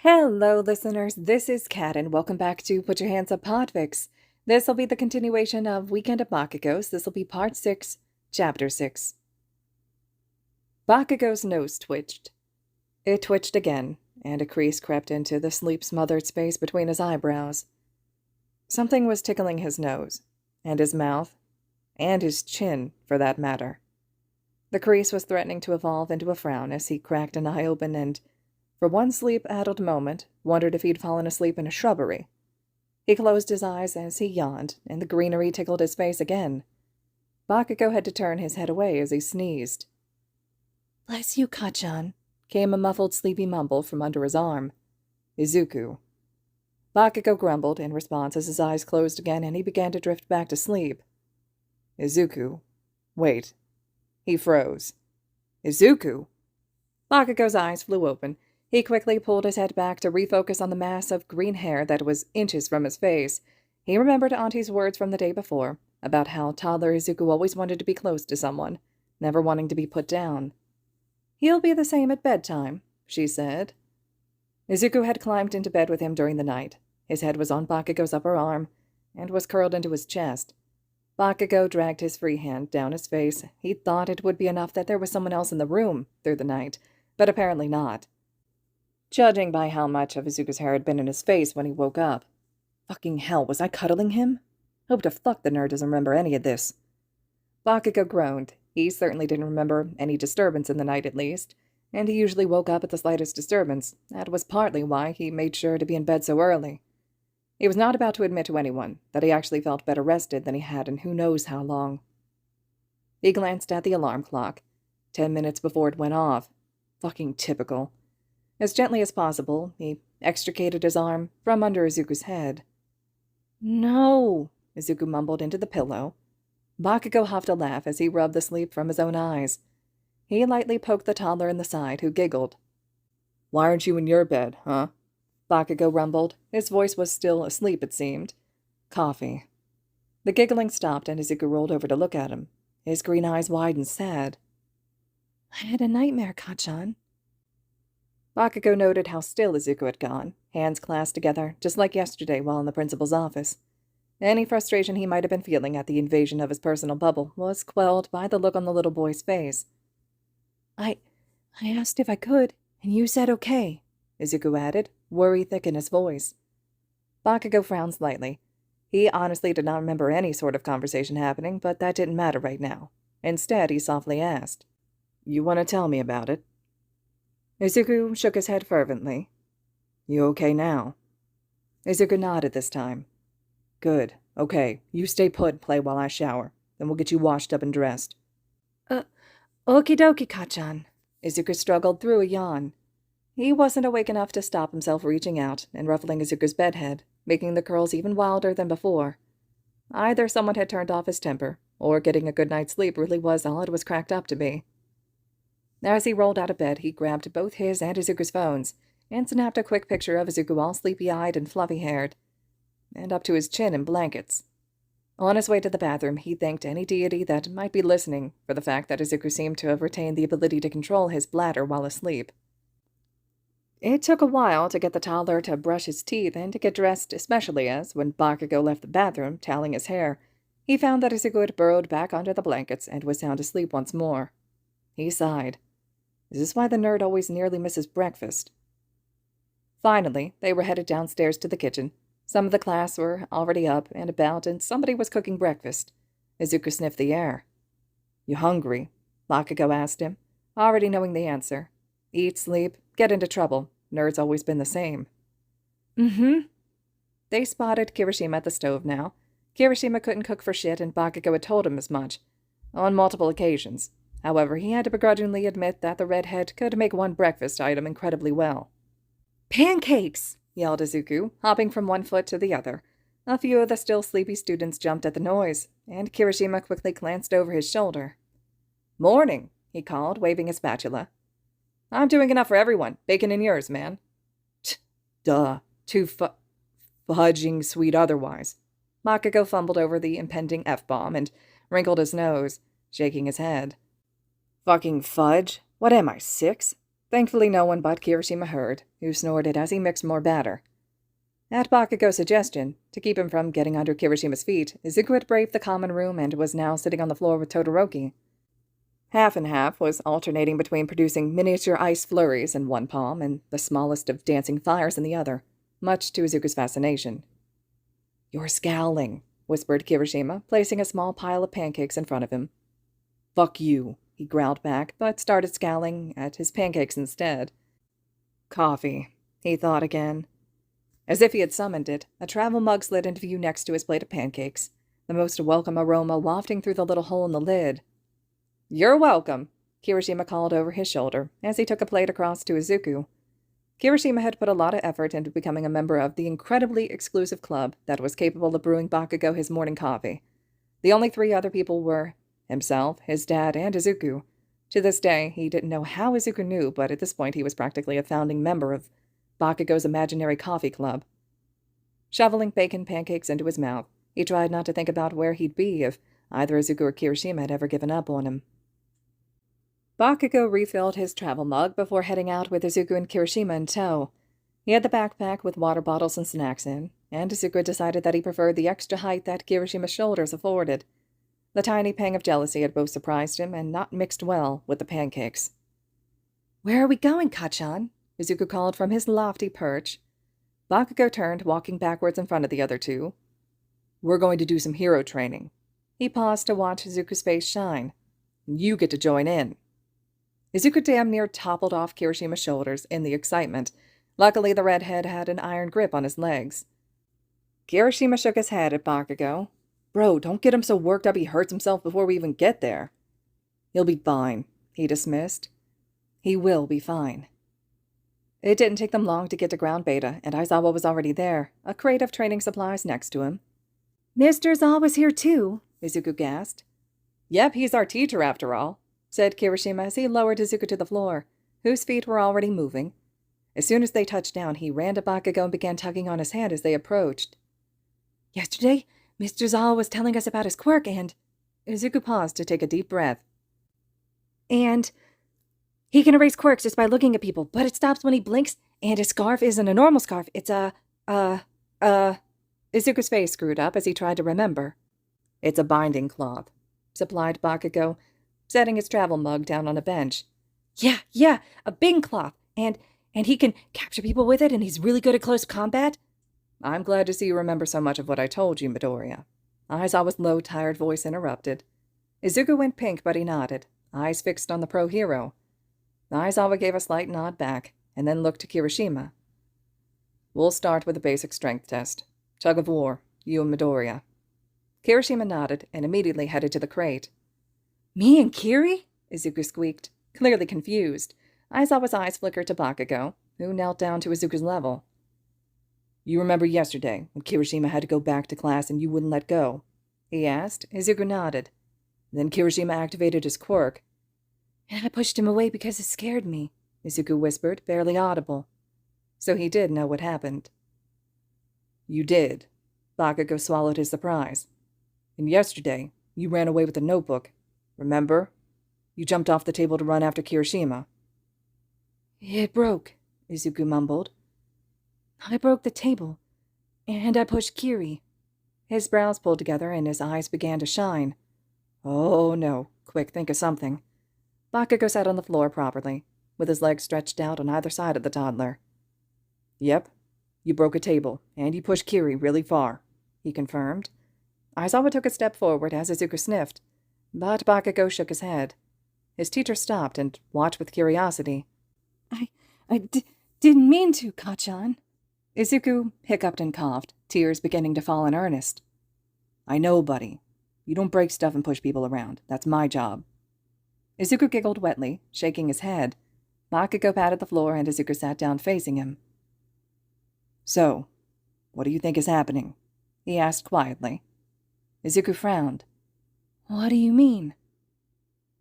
Hello, listeners. This is Kat, and welcome back to Put Your Hands Up Podfics. This will be the continuation of Weekend of Bakugos. This will be Part 6, Chapter 6. Bakugo's nose twitched. It twitched again, and a crease crept into the sleep-smothered space between his eyebrows. Something was tickling his nose, and his mouth, and his chin, for that matter. The crease was threatening to evolve into a frown as he cracked an eye open and, for one sleep-addled moment, wondered if he'd fallen asleep in a shrubbery. He closed his eyes as he yawned, and the greenery tickled his face again. Bakugo had to turn his head away as he sneezed. "Bless you, Kacchan," came a muffled, sleepy mumble from under his arm. "Izuku." Bakugo grumbled in response as his eyes closed again and he began to drift back to sleep. "Izuku. Wait." He froze. "Izuku!" Bakugo's eyes flew open. He quickly pulled his head back to refocus on the mass of green hair that was inches from his face. He remembered Auntie's words from the day before, about how toddler Izuku always wanted to be close to someone, never wanting to be put down. "He'll be the same at bedtime," she said. Izuku had climbed into bed with him during the night. His head was on Bakugo's upper arm, and was curled into his chest. Bakugo dragged his free hand down his face. He thought it would be enough that there was someone else in the room through the night, but apparently not, judging by how much of Izuku's hair had been in his face when he woke up. Fucking hell, was I cuddling him? Hope to fuck the nerd doesn't remember any of this. Bakugo groaned. He certainly didn't remember any disturbance in the night, at least, and he usually woke up at the slightest disturbance. That was partly why he made sure to be in bed so early. He was not about to admit to anyone that he actually felt better rested than he had in who knows how long. He glanced at the alarm clock. 10 minutes before it went off. Fucking typical. As gently as possible, he extricated his arm from under Izuku's head. "No," Izuku mumbled into the pillow. Bakugo huffed a laugh as he rubbed the sleep from his own eyes. He lightly poked the toddler in the side, who giggled. "Why aren't you in your bed, huh?" Bakugo rumbled. His voice was still asleep, it seemed. "Coffee." The giggling stopped, and Izuku rolled over to look at him. His green eyes wide and sad. "I had a nightmare, Kacchan." Bakugo noted how still Izuku had gone, hands clasped together, just like yesterday while in the principal's office. Any frustration he might have been feeling at the invasion of his personal bubble was quelled by the look on the little boy's face. I asked if I could, and you said okay," Izuku added, worry thick in his voice. Bakugo frowned slightly. He honestly did not remember any sort of conversation happening, but that didn't matter right now. Instead, he softly asked, "You want to tell me about it?" Izuku shook his head fervently. "You okay now?" Izuku nodded this time. "Good. Okay. You stay put and play while I shower. Then we'll get you washed up and dressed." Okie dokie, Kacchan." Izuku struggled through a yawn. He wasn't awake enough to stop himself reaching out and ruffling Izuku's bedhead, making the curls even wilder than before. Either someone had turned off his temper, or getting a good night's sleep really was all it was cracked up to be. As he rolled out of bed, he grabbed both his and Izuku's phones, and snapped a quick picture of Izuku all sleepy-eyed and fluffy-haired, and up to his chin in blankets. On his way to the bathroom, he thanked any deity that might be listening for the fact that Izuku seemed to have retained the ability to control his bladder while asleep. It took a while to get the toddler to brush his teeth and to get dressed, especially as, when Bakugo left the bathroom, toweling his hair, he found that Izuku had burrowed back under the blankets and was sound asleep once more. He sighed. Is this why the nerd always nearly misses breakfast? Finally, they were headed downstairs to the kitchen. Some of the class were already up and about, and somebody was cooking breakfast. Izuku sniffed the air. "You hungry?" Bakugo asked him, already knowing the answer. Eat, sleep, get into trouble. Nerd's always been the same. "Mm-hmm." They spotted Kirishima at the stove now. Kirishima couldn't cook for shit, and Bakugo had told him as much. On multiple occasions. However, he had to begrudgingly admit that the redhead could make one breakfast item incredibly well. "Pancakes!" yelled Izuku, hopping from one foot to the other. A few of the still sleepy students jumped at the noise, and Kirishima quickly glanced over his shoulder. "Morning," he called, waving his spatula. "I'm doing enough for everyone. Bacon in yours, man." Duh. Too fudging sweet otherwise." Bakugo fumbled over the impending F-bomb and wrinkled his nose, shaking his head. "Fucking fudge? What am I, 6? Thankfully no one but Kirishima heard, who snorted as he mixed more batter. At Bakugo's suggestion, to keep him from getting under Kirishima's feet, Izuku had braved the common room and was now sitting on the floor with Todoroki. Half and half was alternating between producing miniature ice flurries in one palm and the smallest of dancing fires in the other, much to Izuku's fascination. "You're scowling," whispered Kirishima, placing a small pile of pancakes in front of him. "Fuck you," he growled back, but started scowling at his pancakes instead. Coffee, he thought again. As if he had summoned it, a travel mug slid into view next to his plate of pancakes, the most welcome aroma wafting through the little hole in the lid. "You're welcome," Kirishima called over his shoulder as he took a plate across to Izuku. Kirishima had put a lot of effort into becoming a member of the incredibly exclusive club that was capable of brewing Bakugo his morning coffee. The only 3 other people were himself, his dad, and Izuku. To this day, he didn't know how Izuku knew, but at this point he was practically a founding member of Bakugo's imaginary coffee club. Shoveling bacon pancakes into his mouth, he tried not to think about where he'd be if either Izuku or Kirishima had ever given up on him. Bakugo refilled his travel mug before heading out with Izuku and Kirishima in tow. He had the backpack with water bottles and snacks in, and Izuku decided that he preferred the extra height that Kirishima's shoulders afforded. The tiny pang of jealousy had both surprised him and not mixed well with the pancakes. "Where are we going, Kacchan?" Izuku called from his lofty perch. Bakugo turned, walking backwards in front of the other 2. "We're going to do some hero training." He paused to watch Izuku's face shine. "You get to join in." Izuku damn near toppled off Kirishima's shoulders in the excitement. Luckily, the redhead had an iron grip on his legs. Kirishima shook his head at Bakugo. "Bro, don't get him so worked up he hurts himself before we even get there." "He'll be fine," he dismissed. "He will be fine." It didn't take them long to get to Ground Beta, and Aizawa was already there, a crate of training supplies next to him. "Mr. Zawa's here too," Izuku gasped. "Yep, he's our teacher after all," said Kirishima as he lowered Izuku to the floor, whose feet were already moving. As soon as they touched down, he ran to Bakugo and began tugging on his hand as they approached. "Yesterday, Mr. Zawa was telling us about his quirk and—" Izuku paused to take a deep breath. "And he can erase quirks just by looking at people, but it stops when he blinks, and his scarf isn't a normal scarf. It's Izuku's face screwed up as he tried to remember. "It's a binding cloth," supplied Bakugo, setting his travel mug down on a bench. Yeah, a bing cloth, and he can capture people with it, and he's really good at close combat." "I'm glad to see you remember so much of what I told you, Midoriya." Aizawa's low, tired voice interrupted. Izuku went pink, but he nodded, eyes fixed on the pro-hero. Aizawa gave a slight nod back, and then looked to Kirishima. "We'll start with a basic strength test. Tug of war, you and Midoriya." Kirishima nodded and immediately headed to the crate. "Me and Kiri?" Izuku squeaked, clearly confused. Aizawa's eyes flickered to Bakugo, who knelt down to Izuku's level. "You remember yesterday, when Kirishima had to go back to class and you wouldn't let go?" he asked. Izuku nodded. "Then Kirishima activated his quirk." "And I pushed him away because it scared me," Izuku whispered, barely audible. So he did know what happened. "You did." Bakugo swallowed his surprise. "And yesterday, you ran away with the notebook. Remember? You jumped off the table to run after Kirishima." "It broke," Izuku mumbled. "I broke the table, and I pushed Kiri." His brows pulled together and his eyes began to shine. "Oh, no. Quick, think of something." Bakugo sat on the floor properly, with his legs stretched out on either side of the toddler. "Yep, you broke a table, and you pushed Kiri really far," he confirmed. Aizawa took a step forward as Izuku sniffed, but Bakugo shook his head. His teacher stopped and watched with curiosity. I didn't mean to, Kacchan." Izuku hiccuped and coughed, tears beginning to fall in earnest. "I know, buddy. You don't break stuff and push people around. That's my job." Izuku giggled wetly, shaking his head. Bakugo patted the floor and Izuku sat down facing him. "So, what do you think is happening?" he asked quietly. Izuku frowned. "What do you mean?"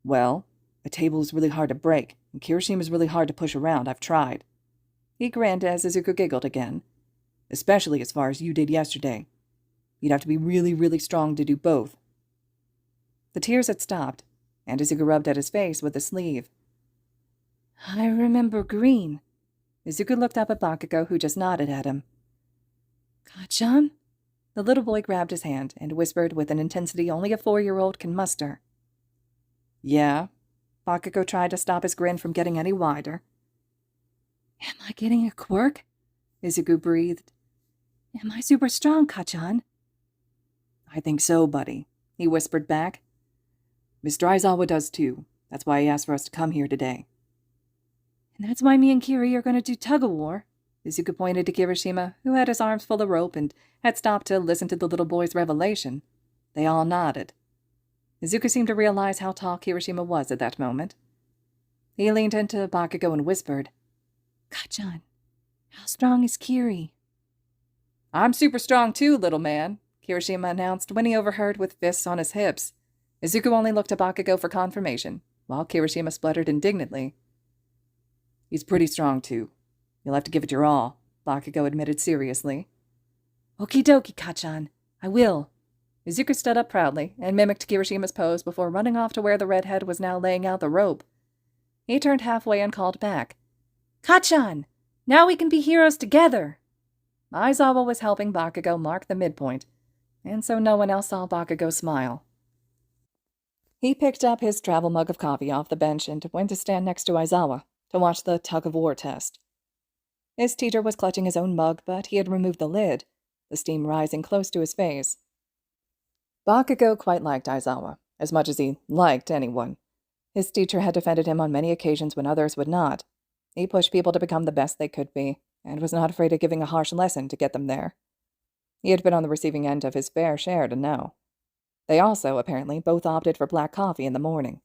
"Well, a table is really hard to break, and Kirishima's really hard to push around. I've tried." He grinned as Izuku giggled again. "Especially as far as you did yesterday. You'd have to be really, really strong to do both." The tears had stopped, and Izuku rubbed at his face with his sleeve. I remember green. Izuku looked up at Bakugo, who just nodded at him. Kacchan? The little boy grabbed his hand and whispered with an intensity only a 4-year-old can muster. Yeah. Bakugo tried to stop his grin from getting any wider. Am I getting a quirk? Izuku breathed. Am I super strong, Kacchan? I think so, buddy, he whispered back. Mr. Aizawa does too. That's why he asked for us to come here today. And that's why me and Kiri are going to do tug-of-war. Izuku pointed to Kirishima, who had his arms full of rope and had stopped to listen to the little boy's revelation. They all nodded. Izuku seemed to realize how tall Kirishima was at that moment. He leaned into Bakugo and whispered, Kacchan, how strong is Kiri? I'm super strong too, little man, Kirishima announced when he overheard with fists on his hips. Izuku only looked to Bakugo for confirmation, while Kirishima spluttered indignantly. He's pretty strong too. You'll have to give it your all, Bakugo admitted seriously. Okie dokie, Kacchan. I will. Izuku stood up proudly and mimicked Kirishima's pose before running off to where the redhead was now laying out the rope. He turned halfway and called back, Kacchan! Now we can be heroes together! Aizawa was helping Bakugo mark the midpoint, and so no one else saw Bakugo smile. He picked up his travel mug of coffee off the bench and went to stand next to Aizawa to watch the tug-of-war test. His teacher was clutching his own mug, but he had removed the lid, the steam rising close to his face. Bakugo quite liked Aizawa, as much as he liked anyone. His teacher had defended him on many occasions when others would not. He pushed people to become the best they could be, and was not afraid of giving a harsh lesson to get them there. He had been on the receiving end of his fair share to know. They also, apparently, both opted for black coffee in the morning.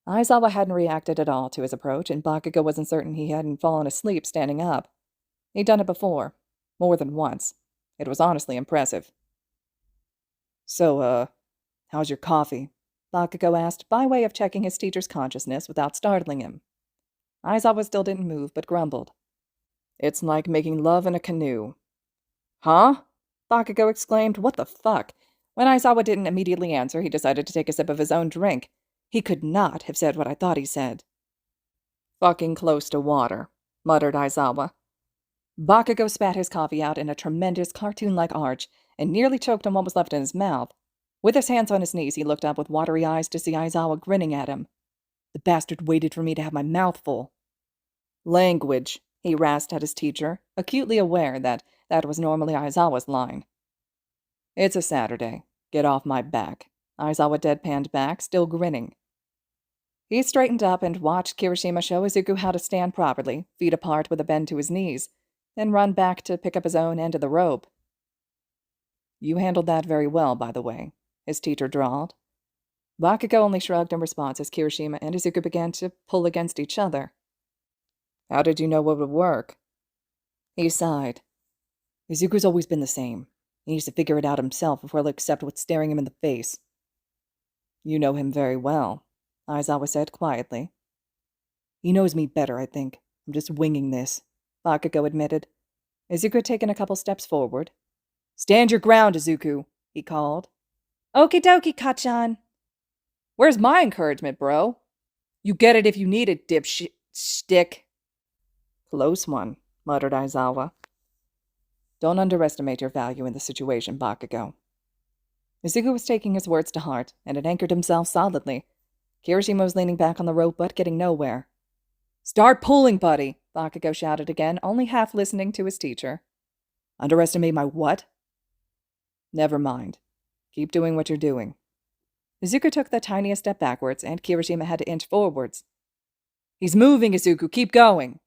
Aizawa hadn't reacted at all to his approach, and Bakugo wasn't certain he hadn't fallen asleep standing up. He'd done it before, more than once. It was honestly impressive. So, how's your coffee? Bakugo asked, by way of checking his teacher's consciousness without startling him. Aizawa still didn't move, but grumbled. It's like making love in a canoe. Huh? Bakugo exclaimed, what the fuck? When Aizawa didn't immediately answer, he decided to take a sip of his own drink. He could not have said what I thought he said. Fucking close to water, muttered Aizawa. Bakugo spat his coffee out in a tremendous cartoon-like arch and nearly choked on what was left in his mouth. With his hands on his knees, he looked up with watery eyes to see Aizawa grinning at him. The bastard waited for me to have my mouth full. Language, he rasped at his teacher, acutely aware that that was normally Aizawa's line. It's a Saturday. Get off my back, Aizawa deadpanned back, still grinning. He straightened up and watched Kirishima show Izuku how to stand properly, feet apart with a bend to his knees, then run back to pick up his own end of the rope. You handled that very well, by the way, his teacher drawled. Bakugo only shrugged in response as Kirishima and Izuku began to pull against each other. How did you know what would work? He sighed. Izuku's always been the same. He needs to figure it out himself before he'll accept what's staring him in the face. You know him very well, Aizawa said quietly. He knows me better, I think. I'm just winging this, Bakugo admitted. Izuku had taken a couple steps forward. Stand your ground, Izuku, he called. Okie dokie, Kacchan. Where's my encouragement, bro? You get it if you need it, dipstick. Close one, muttered Aizawa. Don't underestimate your value in the situation, Bakugo. Izuku was taking his words to heart, and had anchored himself solidly. Kirishima was leaning back on the rope, but getting nowhere. Start pulling, buddy, Bakugo shouted again, only half listening to his teacher. Underestimate my what? Never mind. Keep doing what you're doing. Izuku took the tiniest step backwards, and Kirishima had to inch forwards. He's moving, Izuku. Keep going.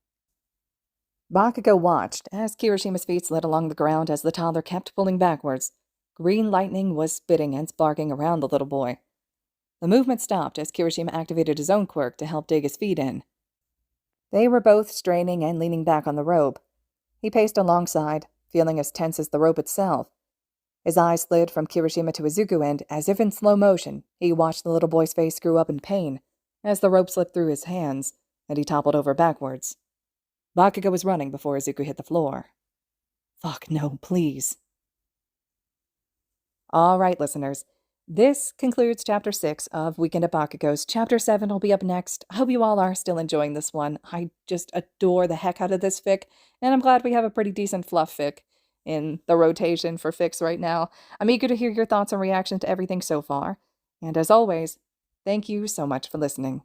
Bakugo watched as Kirishima's feet slid along the ground as the toddler kept pulling backwards. Green lightning was spitting and sparking around the little boy. The movement stopped as Kirishima activated his own quirk to help dig his feet in. They were both straining and leaning back on the rope. He paced alongside, feeling as tense as the rope itself. His eyes slid from Kirishima to Izuku, and, as if in slow motion, he watched the little boy's face screw up in pain as the rope slipped through his hands, and he toppled over backwards. Bakugo was running before Izuku hit the floor. Fuck no, please. All right, listeners. This concludes Chapter 6 of Weekend at Bakugo's. Chapter 7 will be up next. I hope you all are still enjoying this one. I just adore the heck out of this fic, and I'm glad we have a pretty decent fluff fic in the rotation for fics right now. I'm eager to hear your thoughts and reactions to everything so far. And as always, thank you so much for listening.